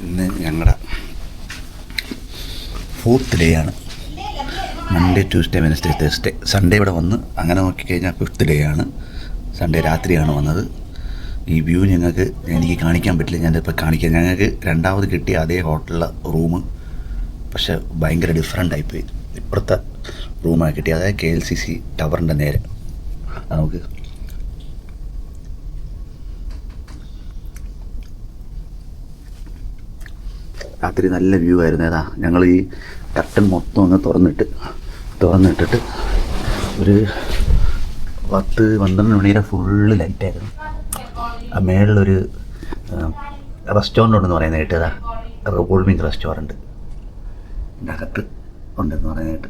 ഇന്ന് ഞങ്ങളുടെ 4th day ആണ്. Monday, Tuesday, Wednesday, Thursday, Sunday ഇവിടെ വന്ന് അങ്ങനെ നോക്കിക്കഴിഞ്ഞാൽ 5th ഡേ ആണ്. സൺഡേ രാത്രിയാണ് വന്നത്. ഈ വ്യൂ എനിക്ക് കാണിക്കാൻ പറ്റില്ല, ഞാനിപ്പോൾ കാണിക്കാം. ഞങ്ങൾക്ക് രണ്ടാമത് കിട്ടിയ അതേ ഹോട്ടലിലെ റൂം, പക്ഷേ ഭയങ്കര ഡിഫറെൻ്റ് ആയിപ്പോയി. ഇപ്പുറത്തെ റൂമാണ് കിട്ടിയത്, അതായത് KLCC ടവറിൻ്റെ നേരെ. നമുക്ക് രാത്രി നല്ല വ്യൂ ആയിരുന്നു. ഏതാ ഞങ്ങൾ ഈ കർട്ടൻ മൊത്തം അങ്ങ് തുറന്നിട്ടിട്ട് ഒരു 10-12 മണിയുടെ ഫുള്ള് ലൈറ്റായിരുന്നു. ആ മേളിലൊരു റെസ്റ്റോറൻ്റ് ഉണ്ടെന്ന് പറയുന്നത് കേട്ട്. ഏതാ കൂൾമിങ് റെസ്റ്റോറൻറ്റ് എൻ്റെ അകത്ത് ഉണ്ടെന്ന് പറയുന്നത് കേട്ട്.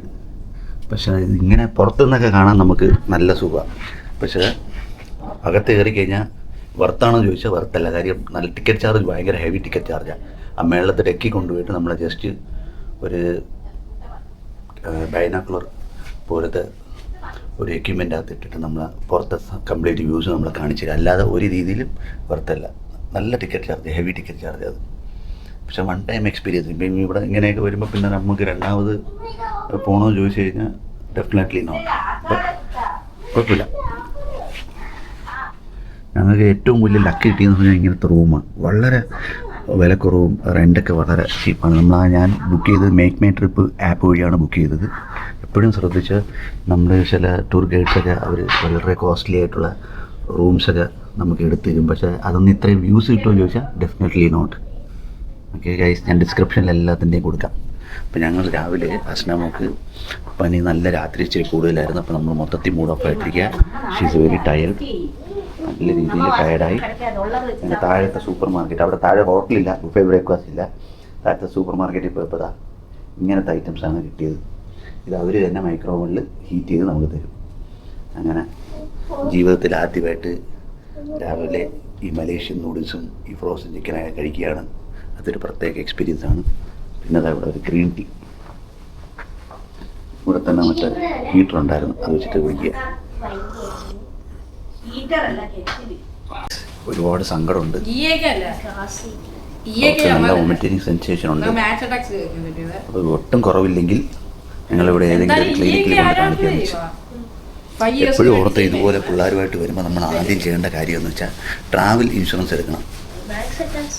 പക്ഷേ ഇങ്ങനെ പുറത്തുനിന്നൊക്കെ കാണാൻ നമുക്ക് നല്ല സുഖമാണ്. പക്ഷേ അകത്ത് കയറി കഴിഞ്ഞാൽ വർത്താണോ ചോദിച്ചാൽ വರ್ತല്ല. കാര്യം നല്ല ടിക്കറ്റ് ചാർജ്, ഭയങ്കര ഹെവി ടിക്കറ്റ് ചാർജാണ്. ആ മേളത്തെ ഡെക്കി കൊണ്ടുപോയിട്ട് നമ്മളെ ജസ്റ്റ് ഒരു ബൈനാക്കുലർ പോലത്തെ ഒരു എക്യുപ്മെൻ്റ് അകത്ത് ഇട്ടിട്ട് നമ്മൾ പുറത്തെ കംപ്ലീറ്റ് വ്യൂസ് നമ്മളെ കാണിച്ചു തരാം. അല്ലാതെ ഒരു രീതിയിലും വರ್ತല്ല. നല്ല ticket charge, heavy ticket charge അത്. പക്ഷേ വൺ ടൈം എക്സ്പീരിയൻസ്. ഇപ്പം ഇവിടെ ഇങ്ങനെയൊക്കെ വരുമ്പോൾ പിന്നെ നമുക്ക് രണ്ടാമത് പോകണമെന്ന് ചോദിച്ചു കഴിഞ്ഞാൽ ഡെഫിനറ്റ്ലി നോ. കുഴപ്പമില്ല. ഞങ്ങൾക്ക് ഏറ്റവും വലിയ ലക്ക് കിട്ടിയെന്ന് പറഞ്ഞാൽ ഇങ്ങനത്തെ റൂമാണ്. വളരെ വിലക്കുറവും റെൻ്റൊക്കെ വളരെ ചീപ്പാണ്. ഞാൻ ബുക്ക് ചെയ്തത് മേക്ക് മൈ ട്രിപ്പ് ആപ്പ് വഴിയാണ് ബുക്ക് ചെയ്തത്. എപ്പോഴും ശ്രദ്ധിച്ച് നമ്മൾ ചില ടൂർ ഗൈഡ്സൊക്കെ അവർ വളരെ കോസ്റ്റ്ലി ആയിട്ടുള്ള റൂംസൊക്കെ നമുക്ക് എടുത്ത് തരും. പക്ഷേ അതൊന്നും ഇത്രയും വ്യൂസ് കിട്ടുമെന്ന് ചോദിച്ചാൽ ഡെഫിനറ്റ്ലി നോട്ട്. ഓക്കെ ഗൈസ്, ഞാൻ ഡിസ്ക്രിപ്ഷനിൽ എല്ലാത്തിൻ്റെയും കൊടുക്കാം. അപ്പോൾ ഞങ്ങൾ രാവിലെ അസ്നാമോക്ക് പനി നല്ല രാത്രി ഇച്ചിരി കൂടുതലായിരുന്നു. അപ്പോൾ നമ്മൾ മൊത്തത്തിൽ മൂഡ് ഓഫ് ആയിട്ടിരിക്കുക. ഷീ ഈസ് വെരി ടയർഡ്, നല്ല രീതിയിൽ ടയർഡായി. പിന്നെ താഴത്തെ സൂപ്പർ മാർക്കറ്റ്, അവിടെ താഴെ ഹോട്ടലില്ല, ബുഫേ ബ്രേക്ക്ഫാസ്റ്റ് ഇല്ല. താഴത്തെ സൂപ്പർ മാർക്കറ്റിൽ പോയപ്പോൾ ഇങ്ങനത്തെ ഐറ്റംസാണ് കിട്ടിയത്. ഇത് അവർ തന്നെ മൈക്രോവേവിൽ ഹീറ്റ് ചെയ്ത് നമുക്ക് തരും. അങ്ങനെ ജീവിതത്തിൽ ആദ്യമായിട്ട് രാവിലെ ഈ മലേഷ്യൻ നൂഡിൽസും ഈ ഫ്രോസൺ ചിക്കനൊക്കെ കഴിക്കുകയാണ്. അതൊരു പ്രത്യേക എക്സ്പീരിയൻസ് ആണ്. പിന്നെ ഇവിടെ ഒരു ഗ്രീൻ ടീ, ഇവിടെ തന്നെ മറ്റേ ഹീറ്റർ ഉണ്ടായിരുന്നു, അത് വെച്ചിട്ട് കുടിക്കുക. ഒരുപാട് സങ്കടമുണ്ട്, നല്ല വൊമിറ്റിംഗ് സെൻസേഷൻ ഉണ്ട്. അത് ഒട്ടും കുറവില്ലെങ്കിൽ ഞങ്ങളിവിടെ ഏതെങ്കിലും ഒരു ക്ലിനിക്കിൽ കൊണ്ട് കാണിക്കാമെന്ന് വെച്ചാൽ. എപ്പോഴും ഓർത്ത് ഇതുപോലെ പിള്ളേരുമായിട്ട് വരുമ്പോൾ നമ്മൾ ആദ്യം ചെയ്യേണ്ട കാര്യം എന്ന് വെച്ചാൽ ട്രാവൽ ഇൻഷുറൻസ് എടുക്കണം.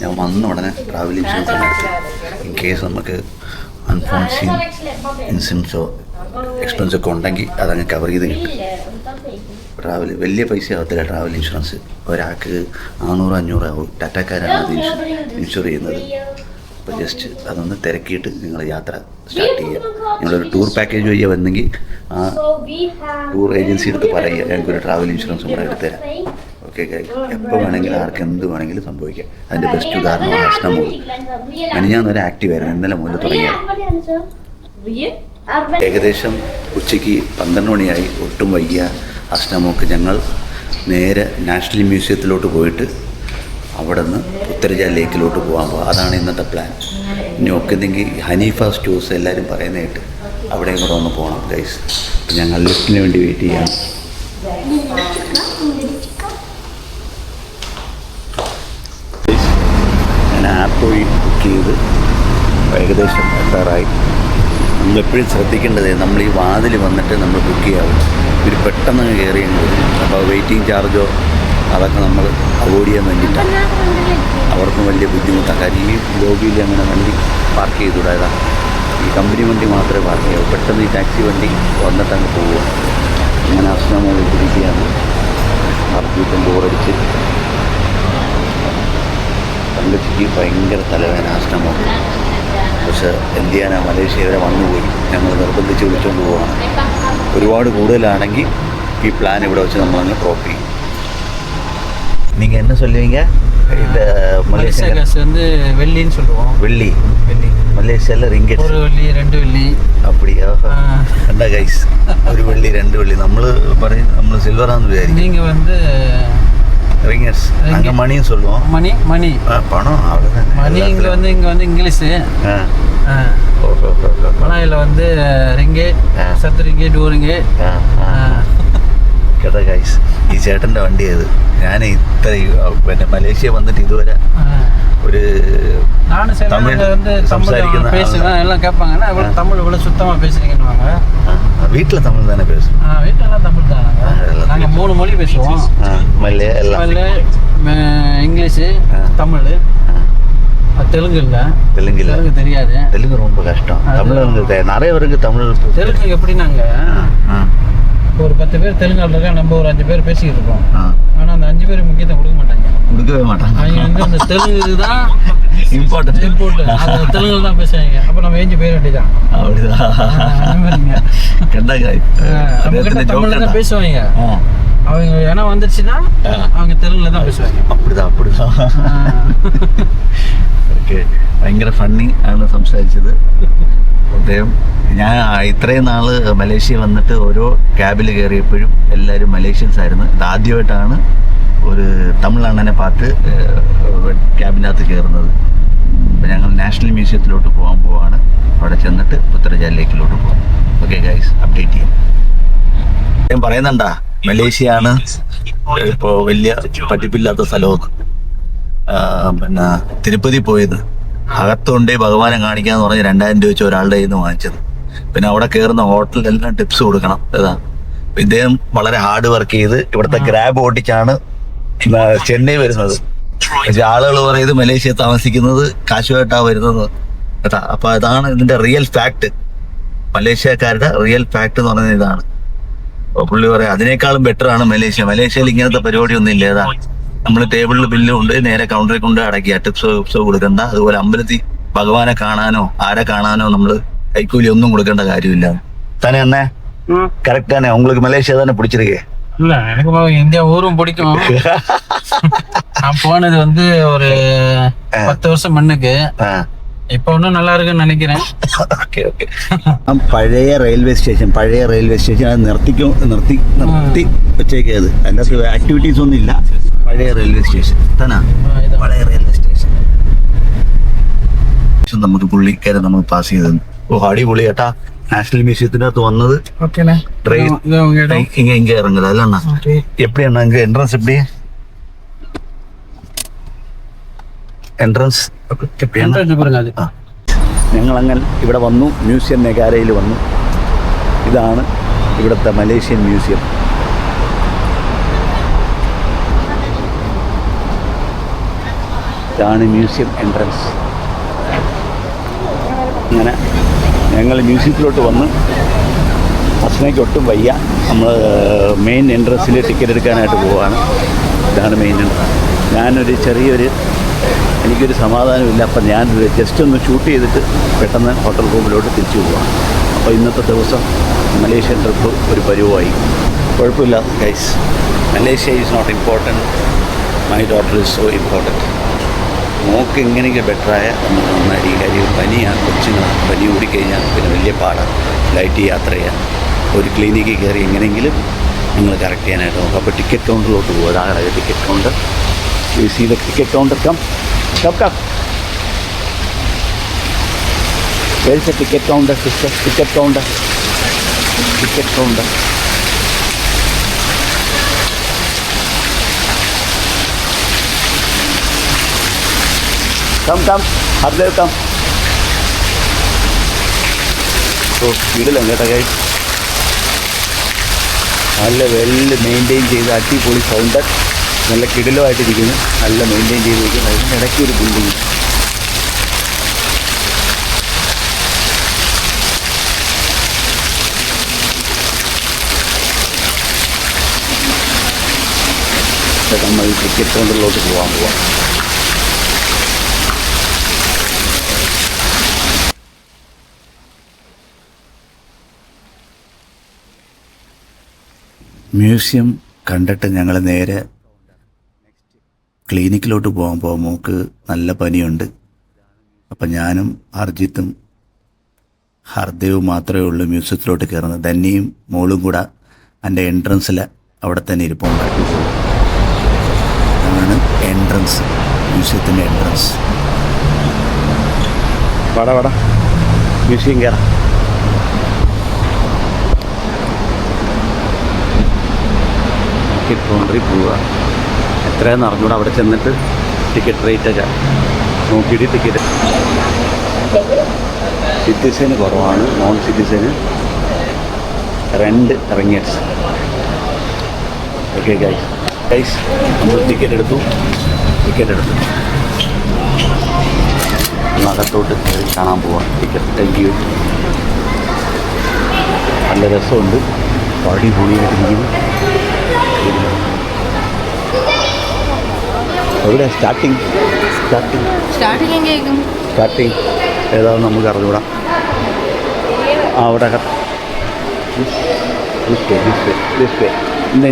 ഞാൻ വന്ന ഉടനെ ട്രാവൽ ഇൻഷുറൻസ് എടുത്ത് ഇൻ കേസ് നമുക്ക് അൺഫോൺസീൻ ഇൻസിഡൻസോ എക്സ്പെൻസൊക്കെ ഉണ്ടെങ്കിൽ അതങ്ങ് കവർ ചെയ്ത് കിട്ടും. ട്രാവൽ വലിയ പൈസ ആകത്തില്ല ട്രാവൽ ഇൻഷുറൻസ്. ഒരാൾക്ക് 400-500 ആവും. ടാറ്റാക്കാരാണ് അത് ഇൻഷുർ ചെയ്യുന്നത്. അപ്പോൾ ജസ്റ്റ് അതൊന്ന് തിരക്കിയിട്ട് നിങ്ങൾ യാത്ര സ്റ്റാർട്ട് ചെയ്യുക. നിങ്ങളൊരു ടൂർ പാക്കേജ് വഴിയാ വന്നെങ്കിൽ ആ ടൂർ ഏജൻസി എടുത്ത് പറയുക, ഞങ്ങൾക്കൊരു ട്രാവൽ ഇൻഷുറൻസും കൂടെ എടുത്തുതരാം. ഓക്കെ, എപ്പോൾ വേണമെങ്കിലും ആർക്ക് എന്ത് വേണമെങ്കിലും സംഭവിക്കാം. അതിൻ്റെ ബെസ്റ്റ് ഉദാഹരണമാണ് അസ്നാമോൾ. മിനിഞ്ഞാന്നൊരു ആക്റ്റീവായിരുന്നു, ഇന്നലെ മുതൽ തുടങ്ങിയത്. ഏകദേശം ഉച്ചയ്ക്ക് 12 മണിയായി. ഒട്ടും വൈകിയ അസ്നാമോൾക്ക് ഞങ്ങൾ നേരെ നാഷണൽ മ്യൂസിയത്തിലോട്ട് പോയിട്ട് അവിടെ നിന്ന് ഉത്തരജ ലേക്കിലോട്ട് പോകാൻ പോകുക. അതാണ് ഇന്നത്തെ പ്ലാൻ. ഇനി ഒക്കെന്തെങ്കിൽ ഹനീഫ സ്റ്റോഴ്സ് എല്ലാവരും പറയുന്നതായിട്ട് അവിടെയും കൂടെ ഒന്ന് പോകണം ഗൈസ്. അപ്പം ഞങ്ങൾ ലിഫ്റ്റിന് വേണ്ടി വെയിറ്റ് ചെയ്യാം. ഞാൻ ആപ്പ് വഴി ബുക്ക് ചെയ്ത് ഏകദേശം എത്താറായി. നമ്മളെപ്പോഴും ശ്രദ്ധിക്കേണ്ടത്, നമ്മൾ ഈ വാതിൽ വന്നിട്ട് നമ്മൾ ബുക്ക് ചെയ്യാവും. ഇവർ പെട്ടെന്ന് കയറിയെങ്കിൽ അപ്പോൾ വെയിറ്റിംഗ് ചാർജോ അതൊക്കെ നമ്മൾ അവോയ്ഡ് ചെയ്യാൻ വേണ്ടിയിട്ടാണ്. അവർക്കും വലിയ ബുദ്ധിമുട്ടാണ്. കാര്യം ഈ ലോബിയിൽ അങ്ങനെ വണ്ടി പാർക്ക് ചെയ്തുകൂടാതാണ്. ഈ കമ്പനി വണ്ടി മാത്രമേ പാർക്ക് ചെയ്യാവൂ. പെട്ടെന്ന് ഈ ടാക്സി വണ്ടി വന്നിട്ട് അങ്ങ് പോവുക. അങ്ങനെ അസ്നാമോൾ ഇരിക്കുകയാണ്. അർജുറ്റം ബോറടിച്ച് തങ്കച്ചിക്ക് ഭയങ്കര തലവേദന അസ്നാമോൾ. പക്ഷേ എന്ത് ചെയ്യാനാ, മലേഷ്യ വരെ വന്നുപോയി. ഞങ്ങൾ നിർബന്ധിച്ച് വിളിച്ചുകൊണ്ട് പോവുകയാണ്. ഒരുപാട് കൂടുതലാണെങ്കിൽ ഈ പ്ലാൻ ഇവിടെ വെച്ച് നമ്മളങ്ങ് ഡ്രോപ്പ് ചെയ്യും. நீங்கள் என்ன சொல்லுவீங்க? இந்த மலேசியா காசு வந்து வெள்ளின்னு சொல்லுவோம். வெள்ளி மலேசியாவில் ரிங்கெட். ஒரு வெள்ளி 2 வெள்ளி அப்படியா? கண்டா கைஸ், ஒரு வெள்ளி 2 வெள்ளி നമ്മൾ പറയും. നമ്മൾ സിൽവറാന്ന് വിചാരിക്കും. நீங்கள் வந்து ரிங்கர்ஸ், நாங்கள் மணின்னு சொல்லுவோம். மணி பணம் அவ்வளோதான். மணி இங்கே வந்து இங்கிலீஷு. மலாயில் வந்து ரிங்கெட், 7 ரிங்கெட், 2 ரிங்கெட். കേട്ടോ ഗൈസ്, ഈ ചേട്ടൻ്റെ വണ്ടിയത്. ഞാൻ ഇത്ര പിന്നെ മലേഷ്യ വന്നിട്ട് ഇതുവരെ ഒരു തമിഴ് സംസാരിക്കുന്ന எல்லாம் கேட்பாங்கன்னா இவ்வளோ தமிழ் இவ்வளோ சுத்தமாக பேசுறீங்கன்னுவாங்க. வீட்டில் தமிழ் தானே பேசுவோம். வீட்டிலலாம் தமிழ் தான். நாங்கள் 3 மொழி பேசுவோம். மல்லே இங்கிலீஷு, தமிழ், தெலுங்கு இல்லை. தெலுங்கு தெரியாது. தெலுங்கு ரொம்ப கஷ்டம். தமிழ் நிறைய பேருக்கு தமிழ். தெலுங்கு எப்படின்னாங்க, ஒரு 10 பேர் தெலுங்கு இருக்கா, நம்ம ஒரு 5 பேர் பேசிக்கிட்டு இருக்கோம். ஆனால் அந்த 5 பேருக்கு முக்கியத்துவம் கொடுக்கவே மாட்டாங்க. அவங்க வந்து அந்த தெலுங்கு தான் இம்பார்ட்டன்ட். அது தெலுங்கு தான் பேசுவாங்க. அப்போ நம்ம ஏஞ்சி போயிட வேண்டியதான். தமிழ்ல தான் பேசுவாங்க அவங்க. ஏன்னா வந்துருச்சுன்னா அவங்க தெலுங்குல தான் பேசுவாங்க. அப்படிதான். ഓക്കെ, ഭയങ്കര ഫണ്ണി ആണ് സംസാരിച്ചത് അദ്ദേഹം. ഞാൻ ഇത്രയും നാൾ മലേഷ്യ വന്നിട്ട് ഓരോ ക്യാബിൽ കയറിയപ്പോഴും എല്ലാവരും മലേഷ്യൻസ് ആയിരുന്നു. ഇത് ആദ്യമായിട്ടാണ് ഒരു തമിഴ് അണ്ണനെ പാത്ത് ക്യാബിനകത്ത് കയറുന്നത്. അപ്പോൾ ഞങ്ങൾ നാഷണൽ മ്യൂസിയത്തിലോട്ട് പോവാണ്. അവിടെ ചെന്നിട്ട് പുത്രജാൽ ലേക്കിലോട്ട് പോകാം. ഓക്കെ ഗൈസ്, അപ്ഡേറ്റ് ചെയ്യാം. ഞാൻ പറയുന്നുണ്ടാ, മലേഷ്യയാണ് ഇപ്പോൾ വലിയ പഠിപ്പില്ലാത്ത സ്ഥലമൊക്കെ. പിന്നെ തിരുപ്പതി പോയത് അകത്തുകൊണ്ടേ ഭഗവാനെ കാണിക്കാന്ന് പറഞ്ഞ് 2000 രൂപ വെച്ച് ഒരാളുടെ കയ്യിൽ നിന്ന് വാങ്ങിച്ചത്. പിന്നെ അവിടെ കയറുന്ന ഹോട്ടലിലെല്ലാം ടിപ്സ് കൊടുക്കണം. അതാ ഇദ്ദേഹം വളരെ ഹാർഡ് വർക്ക് ചെയ്ത് ഇവിടുത്തെ ഗ്രാബ് ഓടിച്ചാണ് ചെന്നൈ വരുന്നത്. പക്ഷെ ആളുകൾ പറയുന്നത് മലേഷ്യ താമസിക്കുന്നത് കാശുമായിട്ടാണ് വരുന്നത്. കേട്ടാ, അപ്പൊ അതാണ് ഇതിന്റെ റിയൽ ഫാക്ട്. മലേഷ്യക്കാരുടെ റിയൽ ഫാക്ട് എന്ന് പറയുന്നത് ഇതാണ്. അപ്പോൾ പുള്ളി പറയാം അതിനേക്കാളും ബെറ്റർ ആണ് മലേഷ്യ. മലേഷ്യയിൽ ഇങ്ങനത്തെ പരിപാടി ഒന്നും ഇല്ല. ഏതാ നമ്മൾ ടേബിളിൽ ബില്ല് കൊണ്ട് നേരെ കൗണ്ടറിൽ കൊണ്ട് അടയ്ക്കുക. ടിപ്സോ കൊടുക്കണ്ട. അതുപോലെ അമ്പലത്തിൽ ഭഗവാനെ കാണാനോ ആരെ കാണാനോ നമ്മൾ കൈക്കൂലി ഒന്നും കൊടുക്കേണ്ട കാര്യമില്ല. തന്നെ അന്നേ കറക്റ്റ് തന്നെ உங்களுக்கு மலேசியா தானே பிடிச்சிருக்கு? இல்ல, எனக்கு இந்தியா ஊரும் பிடிக்கும். நான் போனது வந்து ஒரு 10 வருஷம் முன்னுக்கு. இப்போ ஒன்றும் நல்லா இருக்குன்னு நினைக்கிறேன். ഓക്കെ. പഴയ റെയിൽവേ സ്റ്റേഷൻ അത് നിർത്തി വെച്ചേക്കത്. അതിൻ്റെ അകത്ത് ആക്ടിവിറ്റീസ് ഒന്നും ഇല്ല. പഴയ റെയിൽവേ സ്റ്റേഷൻ തന്നെ, പഴയ റെയിൽവേ സ്റ്റേഷൻ. നമുക്ക് പുള്ളിക്കാരെ നമ്മൾ പാസ് ചെയ്തത്. ഓ അടിപൊളി കേട്ടാ. നാഷണൽ മ്യൂസിയത്തിനകത്ത് വന്നത് ട്രെയിൻ ഇങ്ങ ഇറങ്ങുന്നത് അല്ലണ്ണ. എപ്പടി അണ്ണ ഇങ്ങ എൻട്രൻസ് എപ്പടി? എൻട്രൻസ് ഞങ്ങളങ്ങനെ ഇവിടെ വന്നു. മ്യൂസിയം നെഗാരയിൽ വന്നു. ഇതാണ് ഇവിടുത്തെ മലേഷ്യൻ മ്യൂസിയം. ഇതാണ് മ്യൂസിയം എൻട്രൻസ്. അങ്ങനെ ഞങ്ങൾ മ്യൂസിയത്തിലോട്ട് വന്ന് ഭക്ഷണയ്ക്ക് ഒട്ടും വയ്യ. നമ്മൾ മെയിൻ എൻട്രൻസിൽ ടിക്കറ്റ് എടുക്കാനായിട്ട് പോവുകയാണ്. ഇതാണ് മെയിൻ എൻട്രൻസ്. എനിക്കൊരു സമാധാനമില്ല. അപ്പം ഞാൻ ജസ്റ്റ് ഒന്ന് ഷൂട്ട് ചെയ്തിട്ട് പെട്ടെന്ന് ഹോട്ടൽ റൂമിലോട്ട് തിരിച്ചു പോവാം. അപ്പോൾ ഇന്നത്തെ ദിവസം മലേഷ്യൻ ട്രിപ്പ് ഒരു പരുവമായി. കുഴപ്പമില്ല guys. Malaysia is not important. My daughter is so important. മോക്ക് എങ്ങനെയെങ്കിലും ബെറ്ററായ നമുക്ക് നന്നായി. കാര്യം പനിയാണ്, കൊച്ചുങ്ങളാണ്. പനി കൂടിക്കഴിഞ്ഞാൽ പിന്നെ വലിയ പാടാണ് ഫ്ലൈറ്റ് യാത്ര ചെയ്യാൻ. ഒരു ക്ലിനിക്കിൽ കയറി എങ്ങനെയെങ്കിലും നിങ്ങൾ കറക്റ്റ് ചെയ്യാനായിട്ട് നോക്കും. അപ്പോൾ ടിക്കറ്റ് കൗണ്ടറിലോട്ട് പോകും. അതാണ് ticket counter. You see the ticket counter. Come. Where is the ticket counter, sister? Ticket counter. Come. Hardev, come. So, വീടിലാണ് കേട്ടോ ഗൈസ്. നല്ല മെയിൻറ്റെയിൻ ചെയ്ത് അടിപൊളി കൗണ്ടർ. നല്ല കിടിലമായിട്ടിരിക്കുന്നു. നല്ല മെയിൻറ്റെയിൻ ചെയ്തിരിക്കുന്നു. അതിന് ഇടയ്ക്ക് ഒരു ബിൽഡിങ്. നമ്മൾ ടിക്കറ്റ് കൗണ്ടറിലോട്ട് പോകാം. മ്യൂസിയം കണ്ടിട്ട് ഞങ്ങൾ നേരെ ക്ലിനിക്കിലോട്ട് പോകുമ്പോൾ മോക്ക് നല്ല പനിയുണ്ട്. അപ്പം ഞാനും അർജിത്തും ഹർദേവും മാത്രമേ ഉള്ളൂ മ്യൂസിയത്തിലോട്ട് കയറുന്നത്. ധന്യയും മോളും കൂടെ എൻ്റെ എൻട്രൻസിൽ അവിടെ തന്നെ ഇരിപ്പുണ്ട്. അതാണ് എൻട്രൻസ്, മ്യൂസിയത്തിൻ്റെ എൻട്രൻസ്. വാടാ മ്യൂസിയം കയറാം. ടിക്കറ്റ് കൗണ്ടറിൽ പോവുക. എത്രയാണെന്ന് അറിഞ്ഞൂടെ, അവിടെ ചെന്നിട്ട് ടിക്കറ്റ് റേറ്റൊക്കെ നോക്കിയിട്ട് ടിക്കറ്റ്. സിറ്റിസന് കുറവാണ്, നോൺ സിറ്റിസന് റെൻ്റ് ഇറങ്ങിയത്. ഓക്കെ ഗൈസ് നമ്മൾ ടിക്കറ്റ് എടുത്തു. അകത്തോട്ട് കയറി കാണാൻ പോവാം ടിക്കറ്റ്. Thank you. നല്ല രസമുണ്ട്, പാടി പൊളിയായിട്ടിരിക്കുന്നു. എവിടെ സ്റ്റാർട്ടിങ് ഏതാണെന്ന് നമുക്ക് അറിഞ്ഞൂടാ. അവിടെ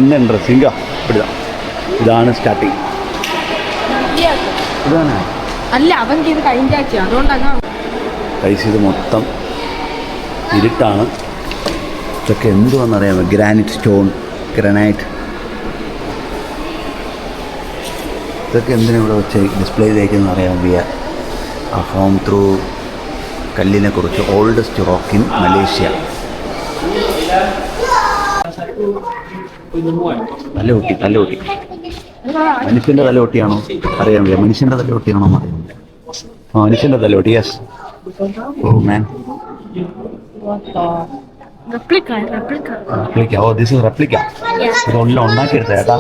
ഇന്ന ഡ്രസ്സിംഗാ ഇതാണ് സ്റ്റാർട്ടിങ്. ഇതാണ് അല്ല അവൻ ചെയ്ത് കഴിഞ്ഞാഴ്ച അതുകൊണ്ടാണ് പൈസ. ഇത് മൊത്തം ഇരുട്ടാണ്. ഇതൊക്കെ എന്തുവാണെന്നറിയാമോ? Granite stone, granite. ഇതൊക്കെ എന്തിനാ ഇവിടെ വെച്ച് ഡിസ്പ്ലേ ചെയ്തേക്കെന്ന് അറിയാൻ വയ്യ. ആ ഹോം ത്രൂ കല്ലിനെ കുറിച്ച് ഓൾഡസ്റ്റ് റോക്ക് ഇൻ മലേഷ്യ. തലയൊട്ടി മനുഷ്യൻ്റെ തലയൊട്ടിയാണോ അറിയാൻ വയ്യ. മനുഷ്യൻ്റെ തലയൊട്ടിയാണോ അറിയാൻ വയ്യ. മനുഷ്യൻ്റെ തലയൊട്ടി. Yes. Oh man, replica. Oh this is replica. ഇതെല്ലാം ഉണ്ടാക്കിയെടുത്ത ചേട്ടാ.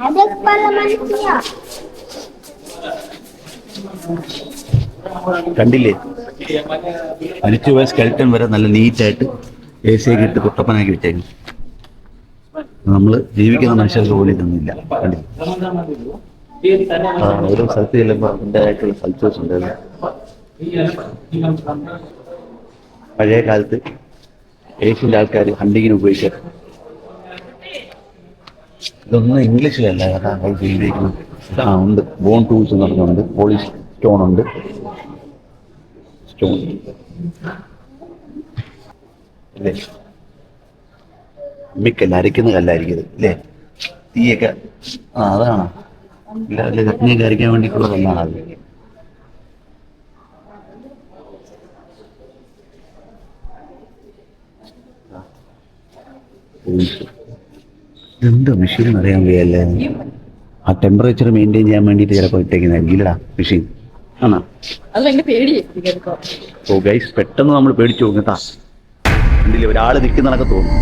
Ada kepala manusia. കണ്ടില്ലേ, മരിച്ചുപോയ സ്കെൽട്ടൻ വരെ നല്ല നീറ്റായിട്ട് AC ഒക്കെ ഇട്ട് കുട്ടപ്പനാക്കി വെച്ചേക്കും. നമ്മൾ ജീവിക്കുന്ന മനുഷ്യർക്ക് പോലും ഇതൊന്നുമില്ല. കണ്ടില്ലേ, ഓരോ സ്ഥലത്ത് ചെല്ലുമ്പോൾ അതിൻ്റെതായിട്ടുള്ള കൾച്ചേഴ്സ് ഉണ്ട്. പഴയ കാലത്ത് ഏഷ്യൻ്റെ ആൾക്കാർ ഹണ്ടിങ്ങിന് ഉപയോഗിച്ചത്. ഇതൊന്നും ഇംഗ്ലീഷിലല്ല കേട്ടാ ഉപയോഗിക്കുന്നത്. ഉണ്ട് ബോൺ ടൂൾസ് എന്ന് പറഞ്ഞുണ്ട്, പോളിഷ് സ്റ്റോൺ ഉണ്ട്. സ്റ്റോൺ അല്ലേ, അമ്മിക്കല്ല, അരയ്ക്കുന്ന കല്ലായിരിക്കും ഇത് അല്ലേ. തീയൊക്കെ അതാണ്. ഇല്ല അല്ലെ, ചട്നിയൊക്കെ അരയ്ക്കാൻ വേണ്ടിയിട്ടുള്ള കല്ലാണ് അത്. ഇതെന്താ മെഷീൻ അറിയാൻ വയ്യല്ലേ. ആ ടെമ്പറേച്ചർ മെയിൻറ്റെയിൻ ചെയ്യാൻ വേണ്ടിയിട്ട് ചിലപ്പോൾ ഇട്ടേക്കുന്നതായിരിക്കും. ഇല്ലടാ മെഷീൻ ആണോ? ഓ ഗൈസ്, പെട്ടെന്ന് നമ്മൾ പേടിച്ചു പോകും കേട്ടാ. എന്തില്ല, ഒരാൾ നിൽക്കുന്നതൊക്കെ തോന്നും.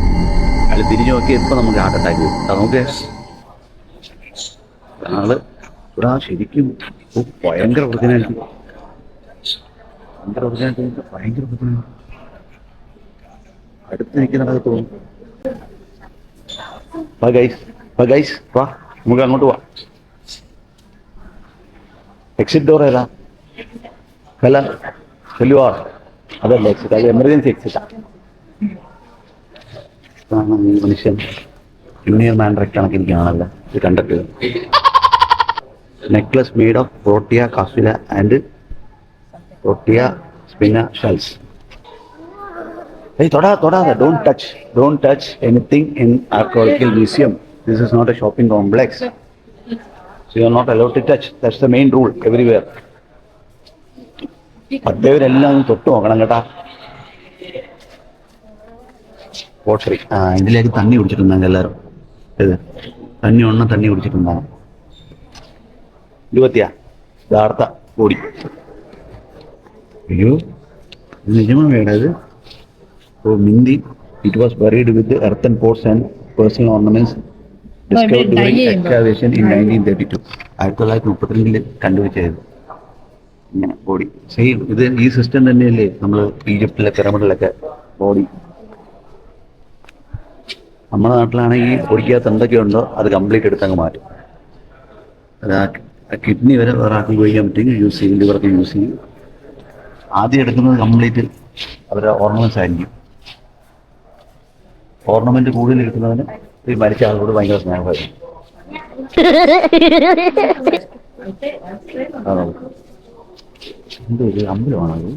അയാൾ തിരിഞ്ഞു നോക്കിയാൽ ഇപ്പം നമുക്ക് ഹാർട്ട് അറ്റാക്ക് വരും. നമുക്ക് ആള് ഇവിടെ ശരിക്കും ഭയങ്കര ഒറിജിനാലിറ്റി. അടുത്ത് നിൽക്കുന്നതൊക്കെ തോന്നും. വാ നമുക്ക് അങ്ങോട്ട് പോവാം. എക്സിറ്റ് ഡോർ ഏതാ? അല്ല ചെല്ലുവാ, അതല്ല എക്സിറ്റ്, അത് എമർജൻസി എക്സിറ്റാ. മനുഷ്യൻ ജൂനിയർ മാൻഡ്രക്ട് കണക്കിരിക്കുകയാണല്ലോ ഇത് കണ്ടിട്ട്. Necklace made of protea casula and protea spinna shells. Hey, തൊടാതെ. Don't touch anything in archaeological museum. This is not a shopping complex. So you are not allowed to touch. That's the main rule everywhere. പത്തേവരെല്ലാം തൊട്ട് നോക്കണം കേട്ടാ. Pottery. ഇതിലേക്ക് തണ്ണി കുടിച്ചിട്ടുണ്ടാകും എല്ലാവരും. ഇത് തണ്ണി കുടിച്ചിട്ടുണ്ടാകും. 20 യഥാർത്ഥ ബോഡി. അയ്യോ, ഇത് നിജമാണ് വേണ്ടത്. So Mindi, it was buried with the earthen pots and personal ornaments discovered during excavation in 1932. 1932 കണ്ടുപിടിച്ചത് ഇങ്ങനെ ബോഡി. സെയിം ഇത് ഈ സിസ്റ്റം തന്നെയല്ലേ നമ്മൾ ഈജിപ്തിലെ പിരമിഡിലൊക്കെ ബോഡി. നമ്മുടെ നാട്ടിലാണെങ്കിൽ പൊടിക്കകത്ത് എന്തൊക്കെയുണ്ടോ അത് കംപ്ലീറ്റ് എടുത്തങ്ങ് മാറ്റും. അത് ആ കിഡ്നി വരെ വേറെ ആൾക്ക് ഉപയോഗിക്കാൻ പറ്റുമെങ്കിൽ യൂസ് ചെയ്യും, ലിവറൊക്കെ യൂസ് ചെയ്യും. ആദ്യം എടുക്കുന്നത് കംപ്ലീറ്റ് അവരുടെ ഓർണമെന്റ്സ് ആയിരിക്കും. ഓർണമെന്റ് കൂടുതൽ കിട്ടുന്നതിന് ഈ മരിച്ച ആളോട് ഭയങ്കര സ്നേഹമായിരുന്നു. എന്തോ ഒരു അമ്പലമാണത്.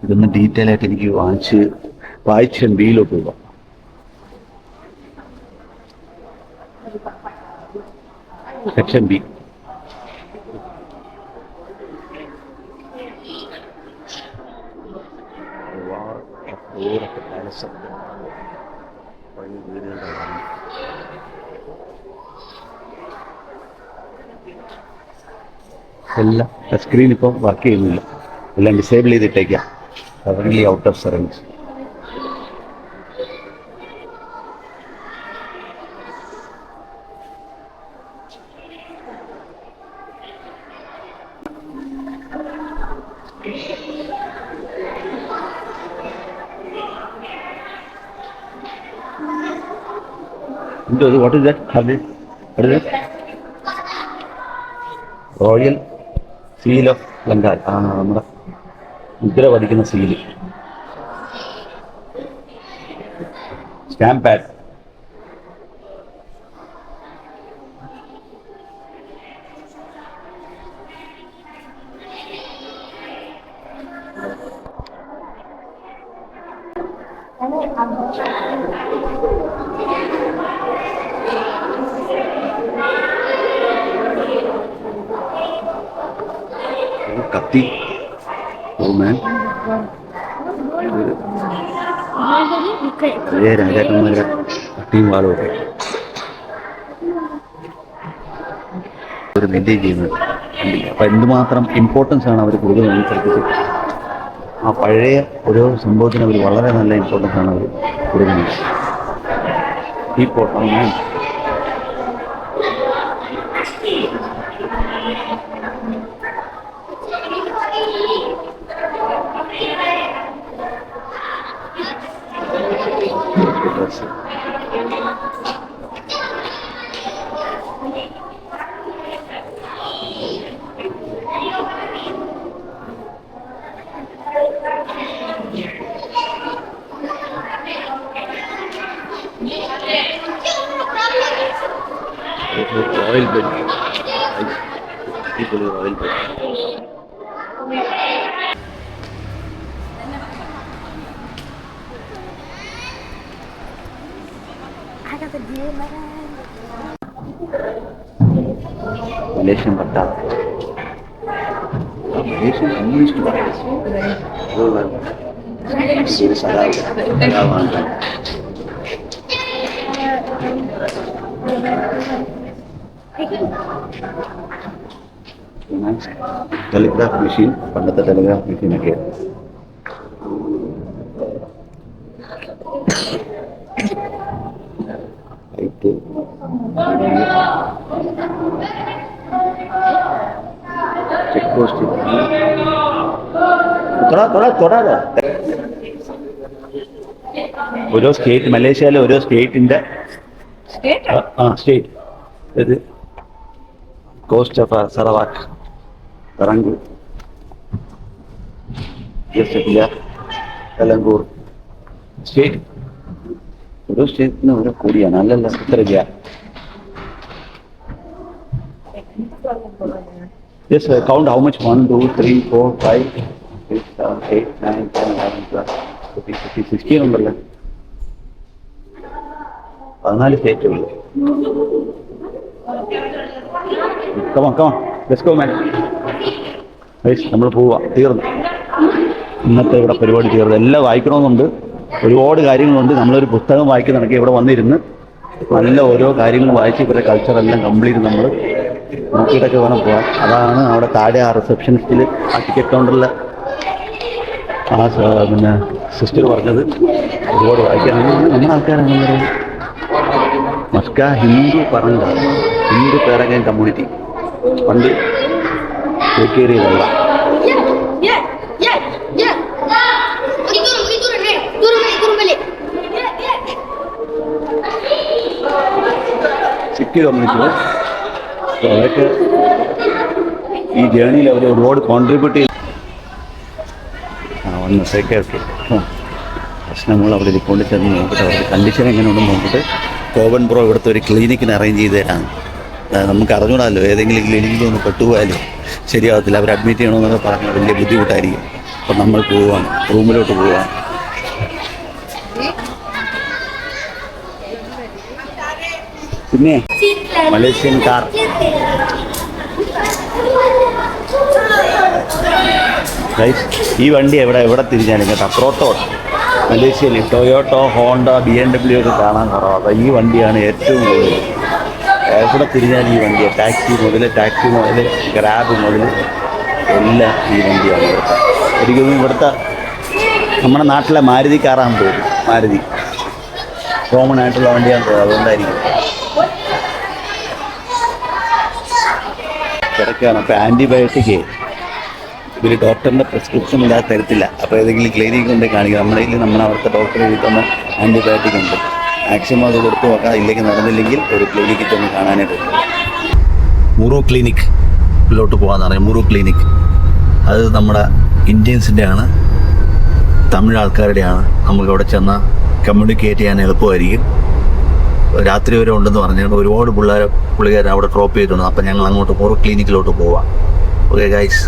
ഇതൊന്ന് ഡീറ്റെയിൽ ആയിട്ട് എനിക്ക് വായിച്ച് ബിയിലോട്ട് പോകാം. Section B. എല്ലാം ടച്ച് സ്ക്രീൻ ഇപ്പം വർക്ക് ചെയ്യുന്നില്ല, എല്ലാം ഡിസേബിൾ ചെയ്തിട്ടേക്കാം. Currently out of service. What is that? What is that? Royal seal of Bengal. നമ്മുടെ മുദ്ര പതിക്കുന്ന സീല്, സ്റ്റാമ്പ് പാഡ്. കത്തി. ഓ മാൻ, പഴയ രാജാക്കന്മാരുടെ കത്തിയും വാളും ഒക്കെ ഒരു മെയിൻറ്റെയിൻ ചെയ്യുന്നത്. അപ്പം എന്തുമാത്രം ഇമ്പോർട്ടൻസ് ആണ് അവർ കൊടുക്കുന്നതനുസരിച്ച് ആ പഴയ ഓരോ സംഭവത്തിന് അവർ വളരെ നല്ല ഇമ്പോർട്ടൻസ് ആണ് അവർ കൊടുക്കുന്നത്. ഈ പോട്ടാണ് royal bed. People royal bed. Malaysian Batta. Malaysian Communist Party. Telegraph machine, പണ്ടത്തെ ടെലിഗ്രാഫ് മെഷീനൊക്കെ. Light, check post. ഓരോ സ്റ്റേറ്റ്, മലേഷ്യയിലെ ഓരോ സ്റ്റേറ്റിൻ്റെ സ്റ്റേറ്റ് ഇത് കോസ്റ്റ് ഓഫ് സറവാക്ക്, തറങ്കു, കലങ്കൂർ സ്റ്റേറ്റ്. ഓരോ സ്റ്റേറ്റിന് ഓരോ കൂടിയാണ്. അല്ലല്ല, ഇത്രയ്ക്ക. Yes, count how much. 1 2 3 4 5 6 7 8 9 10 11 12 13 14 16 ഉണ്ടല്ലോ. 14 സ്റ്റേറ്റ് ഉള്ളു. നമ്മൾ പോവാ. തീർന്നു ഇന്നത്തെ ഇവിടെ പരിപാടി, തീർന്നു. എല്ലാം വായിക്കണമെന്നുണ്ട്, ഒരുപാട് കാര്യങ്ങളുണ്ട്. നമ്മളൊരു പുസ്തകം വായിക്കുന്നുണ്ടെങ്കിൽ ഇവിടെ വന്നിരുന്ന് നല്ല ഓരോ കാര്യങ്ങൾ വായിച്ച് ഇവരുടെ കൾച്ചറെല്ലാം കംപ്ലീറ്റ് നമ്മൾ നോക്കിയിട്ടൊക്കെ വേണം പോകാൻ. അതാണ് അവിടെ താഴെ ആ റിസപ്ഷനിസ്റ്റിൽ ആ ടിക്കറ്റ് കൗണ്ടറിൽ ആ പിന്നെ സിസ്റ്റർ പറഞ്ഞത്. ഒരുപാട് വായിക്കാനാണ്. നമ്മുടെ ആൾക്കാരാണെന്ന് മസ്ക ഹിന്ദു പറഞ്ഞ ഹിന്ദു പേരകൻ കമ്മ്യൂണിറ്റി പണ്ട് ചേക്കേറിയതല്ല. സിഖ് കമ്മ്യൂണിറ്റി അവരൊക്കെ ഈ ജേണിയിൽ അവർ ഒരുപാട് കോൺട്രിബ്യൂട്ട് ചെയ്തു. വന്ന് സൈക്കാട്രി പ്രശ്നങ്ങൾ അവിടെ കൊണ്ട് ചെന്ന് നോക്കിയിട്ട് അവരുടെ കണ്ടീഷൻ എങ്ങനെയുണ്ടെന്ന് നോക്കിയിട്ട് കോവൻ ബ്രോ ഇവിടുത്തെ ഒരു ക്ലിനിക്കിന് അറേഞ്ച് ചെയ്ത് തരാണ്. നമുക്ക് അറിഞ്ഞൂടാമല്ലോ, ഏതെങ്കിലും ക്ലിനിക്കിൽ ഒന്ന് പെട്ടുപോയാലും ശരിയാകത്തില്ല. അവർ അഡ്മിറ്റ് ചെയ്യണമെന്നൊക്കെ പറഞ്ഞാൽ വലിയ ബുദ്ധിമുട്ടായിരിക്കും. അപ്പം നമ്മൾ പോവാണ്, റൂമിലോട്ട് പോവാണ്. പിന്നെ മലേഷ്യൻ കാർ ഈ വണ്ടി എവിടെ തിരിഞ്ഞാലും കേട്ടോ. പ്രോട്ടോ മലേഷ്യയിൽ ടൊയോട്ടോ, ഹോണ്ട, BMW ഒക്കെ കാണാൻ കുറവാണ്. അപ്പോൾ ഈ വണ്ടിയാണ് ഏറ്റവും കൂടുതൽ. എവിടെ തിരിഞ്ഞാൽ ഈ വണ്ടിയാണ്. ടാക്സി മുതൽ ഗ്രാബ് മുതൽ എല്ലാം ഈ വണ്ടിയാണ് ഇവിടുത്തെ. എനിക്കൊന്നും ഇവിടുത്തെ നമ്മുടെ നാട്ടിലെ മാരുതി കാറാണെന്ന് തോന്നുന്നു. മാരുതി കോമൺ ആയിട്ടുള്ള വണ്ടിയാണെന്ന് തോന്നുന്നു. അതുകൊണ്ടായിരിക്കും കിടക്കുകയാണ്. അപ്പോൾ ആൻറ്റിബയോട്ടിക്കേ ഇവർ ഡോക്ടറിൻ്റെ പ്രിസ്ക്രിപ്ഷൻ ഇല്ലാതെ തരത്തില്ല. അപ്പോൾ ഏതെങ്കിലും ക്ലിനിക്ക് കൊണ്ട് കാണിക്കുക. നമ്മുടെ കയ്യിൽ അവിടുത്തെ ഡോക്ടറെ എഴുതി തന്ന ആൻറ്റിബയോട്ടിക് ഉണ്ട്. മാക്സിമം അത് കൊടുത്തു നോക്കാം. ഇല്ലെങ്കിൽ നടന്നില്ലെങ്കിൽ ഒരു ക്ലിനിക്കിൽ ചെന്ന് കാണാനേ പറ്റും. മുറു ക്ലിനിക്കിലോട്ട് പോകാമെന്ന് പറയും. മുറു ക്ലിനിക് അത് നമ്മുടെ ഇന്ത്യൻസിൻ്റെ ആണ്, തമിഴ് ആൾക്കാരുടെയാണ്. നമുക്ക് അവിടെ ചെന്നാൽ കമ്മ്യൂണിക്കേറ്റ് ചെയ്യാൻ എളുപ്പമായിരിക്കും. രാത്രി വരെ ഉണ്ടെന്ന് പറഞ്ഞാൽ ഒരുപാട് പുള്ളിക്കാരൻ അവിടെ ഡ്രോപ്പ് ചെയ്തിട്ടുണ്ട്. അപ്പം ഞങ്ങൾ അങ്ങോട്ട് മുറു ക്ലിനിക്കിലോട്ട് പോവാം. Okay guys.